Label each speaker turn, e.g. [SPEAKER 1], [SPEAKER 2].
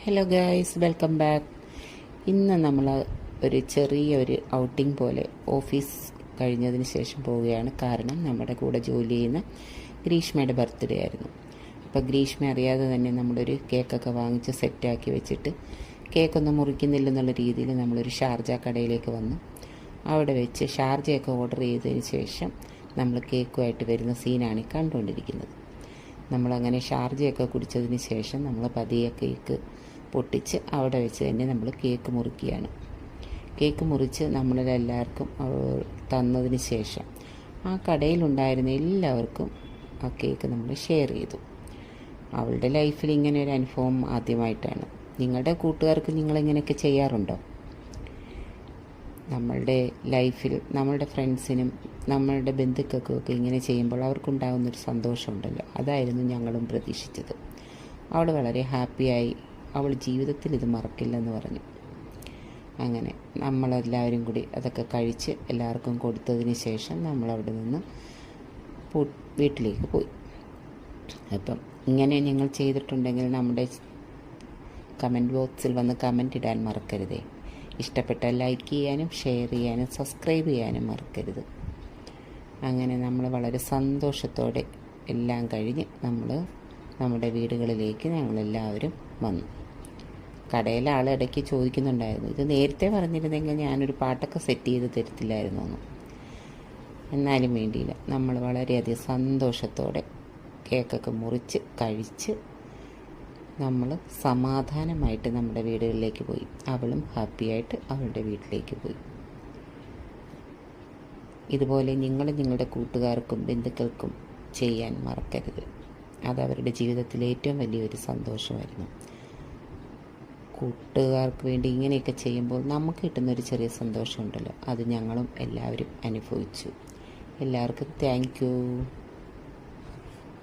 [SPEAKER 1] Hello guys, welcome back. ഇന്ന് നമ്മൾ ഒരു ചെറിയൊരു ഔട്ടിംഗ് പോലെ ഓഫീസ് കഴിഞ്ഞതിന് ശേഷം പോവുകയാണ്. കാരണം നമ്മുടെ കൂടെ ജോലി ചെയ്യുന്ന ഗ്രീഷ്മയുടെ ബർത്ത്ഡേ ആയിരുന്നു. അപ്പോൾ ഗ്രീഷ്മ അറിയാതെ തന്നെ നമ്മളൊരു കേക്കൊക്കെ വാങ്ങിച്ച് സെറ്റാക്കി വെച്ചിട്ട് കേക്കൊന്നും മുറിക്കുന്നില്ലെന്നുള്ള രീതിയിൽ നമ്മളൊരു ഷാർജ കടയിലേക്ക് വന്നു. അവിടെ വെച്ച് ഷാർജയൊക്കെ ഓർഡർ ചെയ്തതിന് ശേഷം നമ്മൾ കേക്കുമായിട്ട് വരുന്ന സീനാണ് കണ്ടുകൊണ്ടിരിക്കുന്നത്. നമ്മളങ്ങനെ ഷാർജയൊക്കെ കുടിച്ചതിന് ശേഷം നമ്മൾ പതിയെ കേക്ക് പൊട്ടിച്ച് അവിടെ വെച്ച് തന്നെ നമ്മൾ കേക്ക് മുറിക്കുകയാണ്. കേക്ക് മുറിച്ച് നമ്മളെല്ലാവർക്കും തന്നതിന് ശേഷം ആ കടയിലുണ്ടായിരുന്ന എല്ലാവർക്കും ആ കേക്ക് നമ്മൾ ഷെയർ ചെയ്തു. അവളുടെ ലൈഫിൽ ഇങ്ങനെ ഒരു അനുഭവം ആദ്യമായിട്ടാണ്. നിങ്ങളുടെ കൂട്ടുകാർക്ക് നിങ്ങളിങ്ങനെയൊക്കെ ചെയ്യാറുണ്ടോ? നമ്മളുടെ ലൈഫിൽ നമ്മളുടെ ഫ്രണ്ട്സിനും നമ്മളുടെ ബന്ധുക്കൾക്കൊക്കെ ഇങ്ങനെ ചെയ്യുമ്പോൾ അവർക്കുണ്ടാകുന്നൊരു സന്തോഷമുണ്ടല്ലോ, അതായിരുന്നു ഞങ്ങളും പ്രതീക്ഷിച്ചത്. അവൾ വളരെ ഹാപ്പിയായി. അവൾ ജീവിതത്തിൽ ഇത് മറക്കില്ലെന്ന് പറഞ്ഞു. അങ്ങനെ നമ്മളെല്ലാവരും കൂടി അതൊക്കെ കഴിച്ച് എല്ലാവർക്കും കൊടുത്തതിന് ശേഷം നമ്മളവിടെ നിന്ന് വീട്ടിലേക്ക് പോയി. അപ്പം ഇങ്ങനെ നിങ്ങൾ ചെയ്തിട്ടുണ്ടെങ്കിൽ നമ്മുടെ കമൻറ്റ് ബോക്സിൽ വന്ന് കമൻറ്റ് ഇടാൻ മറക്കരുതേ. ഇഷ്ടപ്പെട്ടാൽ ലൈക്ക് ചെയ്യാനും ഷെയർ ചെയ്യാനും സബ്സ്ക്രൈബ് ചെയ്യാനും മറക്കരുത്. അങ്ങനെ നമ്മൾ വളരെ സന്തോഷത്തോടെ എല്ലാം കഴിഞ്ഞ് നമ്മുടെ വീടുകളിലേക്ക് ഞങ്ങളെല്ലാവരും വന്നു. കടയിലെ ആളിടയ്ക്ക് ചോദിക്കുന്നുണ്ടായിരുന്നു, ഇത് നേരത്തെ പറഞ്ഞിരുന്നെങ്കിൽ ഞാനൊരു പാട്ടൊക്കെ സെറ്റ് ചെയ്ത് തരത്തില്ലായിരുന്നു എന്ന്. എന്നാലും വേണ്ടിയില്ല, നമ്മൾ വളരെയധികം സന്തോഷത്തോടെ കേക്കൊക്കെ മുറിച്ച് കഴിച്ച് നമ്മൾ സമാധാനമായിട്ട് നമ്മുടെ വീടുകളിലേക്ക് പോയി. അവളും ഹാപ്പിയായിട്ട് അവളുടെ വീട്ടിലേക്ക് പോയി. ഇതുപോലെ നിങ്ങളുടെ കൂട്ടുകാർക്കും ബന്ധുക്കൾക്കും ചെയ്യാൻ മറക്കരുത്. അതവരുടെ ജീവിതത്തിലെ ഏറ്റവും വലിയൊരു സന്തോഷമായിരുന്നു. കൂട്ടുകാർക്ക് വേണ്ടി ഇങ്ങനെയൊക്കെ ചെയ്യുമ്പോൾ നമുക്ക് കിട്ടുന്നൊരു ചെറിയ സന്തോഷമുണ്ടല്ലോ, അത് ഞങ്ങളും എല്ലാവരും അനുഭവിച്ചു. എല്ലാവർക്കും താങ്ക് യു.